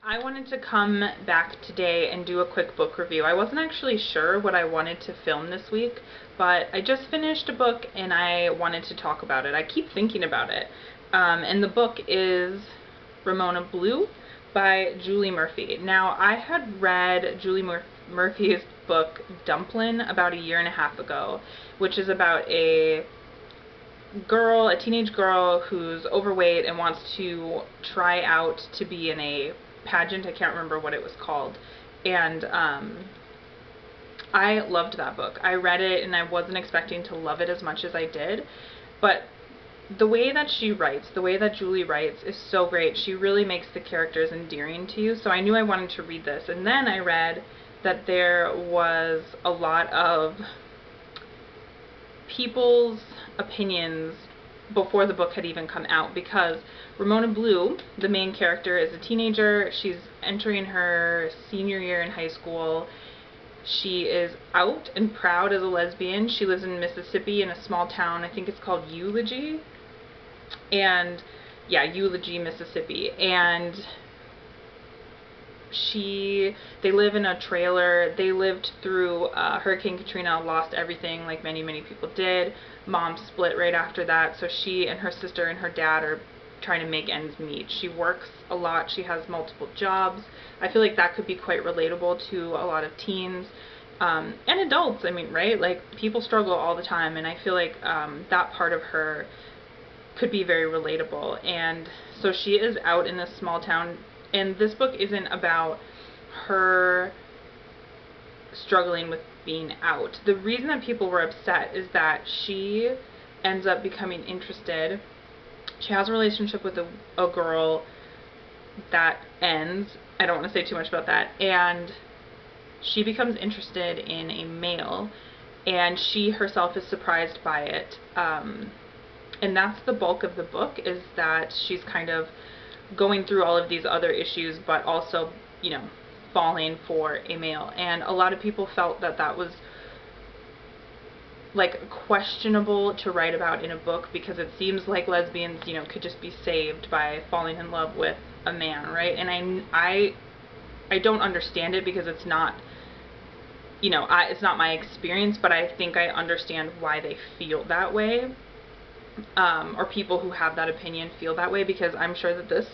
I wanted to come back today and do a quick book review. I wasn't actually sure what I wanted to film this week, but I just finished a book and I wanted to talk about it. I keep thinking about it. And the book is Ramona Blue by Julie Murphy. Now, I had read Julie Murphy's book Dumplin' about a year and a half ago, which is about a teenage girl who's overweight and wants to try out to be in a pageant. I can't remember what it was called. And I loved that book. I read it and I wasn't expecting to love it as much as I did, but the way that she writes, the way that Julie writes is so great. She really makes the characters endearing to you, so I knew I wanted to read this. And then I read that there was a lot of people's opinions before the book had even come out, because Ramona Blue, the main character, is a teenager. She's entering her senior year in high school. She is out and proud as a lesbian. She lives in Mississippi in a small town, I think it's called Eulogy. And yeah, Eulogy, Mississippi. And they live in a trailer. They lived through Hurricane Katrina, lost everything like many people did. Mom split right after that, so she and her sister and her dad are trying to make ends meet. She works a lot. She has multiple jobs. I feel like that could be quite relatable to a lot of teens and adults. I mean, right? Like, people struggle all the time, and I feel like that part of her could be very relatable. And so she is out in this small town, and this book isn't about her struggling with being out. The reason that people were upset is that she ends up becoming interested. She has a relationship with a girl that ends. I don't want to say too much about that. And she becomes interested in a male, and she herself is surprised by it. And that's the bulk of the book, is that she's kind of going through all of these other issues, but also, you know, falling for a male. And a lot of people felt that that was like questionable to write about in a book, because it seems like lesbians, you know, could just be saved by falling in love with a man, right? And I don't understand it, because it's not, you know, it's not my experience, but I think I understand why they feel that way, or people who have that opinion feel that way, because I'm sure that this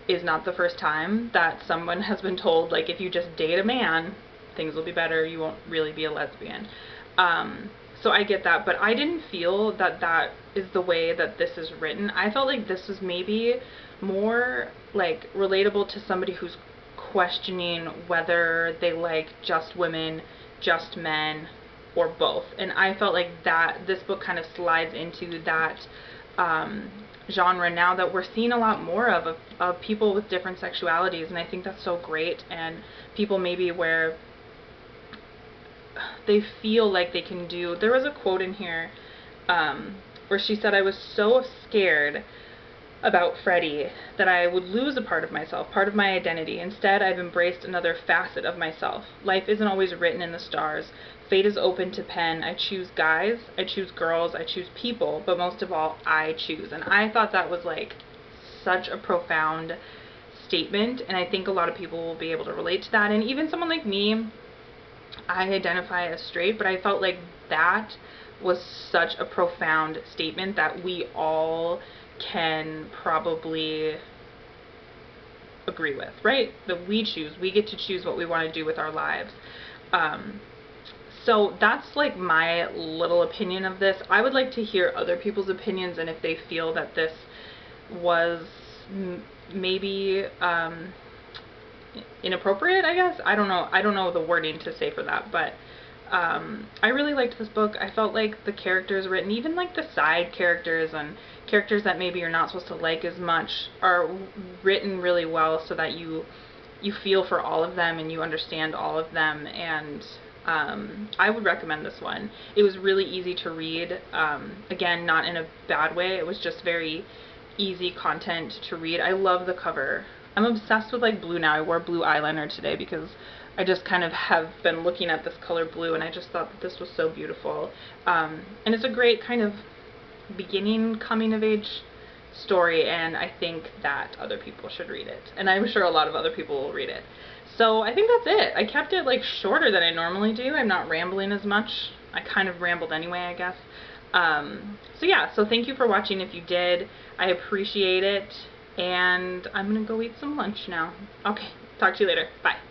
is not the first time that someone has been told, like, if you just date a man, things will be better, you won't really be a lesbian. So I get that, but I didn't feel that that is the way that this is written. I felt like this was maybe more like relatable to somebody who's questioning whether they like just women, just men, or both. And I felt like that this book kind of slides into that genre now that we're seeing a lot more of people with different sexualities, and I think that's so great. And people maybe where they feel like they can do. There was a quote in here where she said, "I was so scared about Freddie that I would lose a part of myself, part of my identity. Instead, I've embraced another facet of myself. Life isn't always written in the stars. Fate is open to pen. I choose guys, I choose girls, I choose people, but most of all, I choose." And I thought that was like such a profound statement, and I think a lot of people will be able to relate to that. And even someone like me, I identify as straight, but I felt like that was such a profound statement that we all can probably agree with, right? That we get to choose what we want to do with our lives. So that's like my little opinion of this. I would like to hear other people's opinions, and if they feel that this was maybe inappropriate, I guess. I don't know the wording to say for that, but I really liked this book. I felt like the characters written, even like the side characters and characters that maybe you're not supposed to like as much, are written really well, so that you feel for all of them and you understand all of them. And I would recommend this one. It was really easy to read. Again, not in a bad way. It was just very easy content to read. I love the cover. I'm obsessed with like blue now. I wore blue eyeliner today because I just kind of have been looking at this color blue, and I just thought that this was so beautiful. And it's a great kind of beginning coming of age story, and I think that other people should read it. And I'm sure a lot of other people will read it. So I think that's it. I kept it like shorter than I normally do. I'm not rambling as much. I kind of rambled anyway, I guess. So yeah, so thank you for watching if you did. I appreciate it. And I'm gonna go eat some lunch now. Okay, talk to you later. Bye.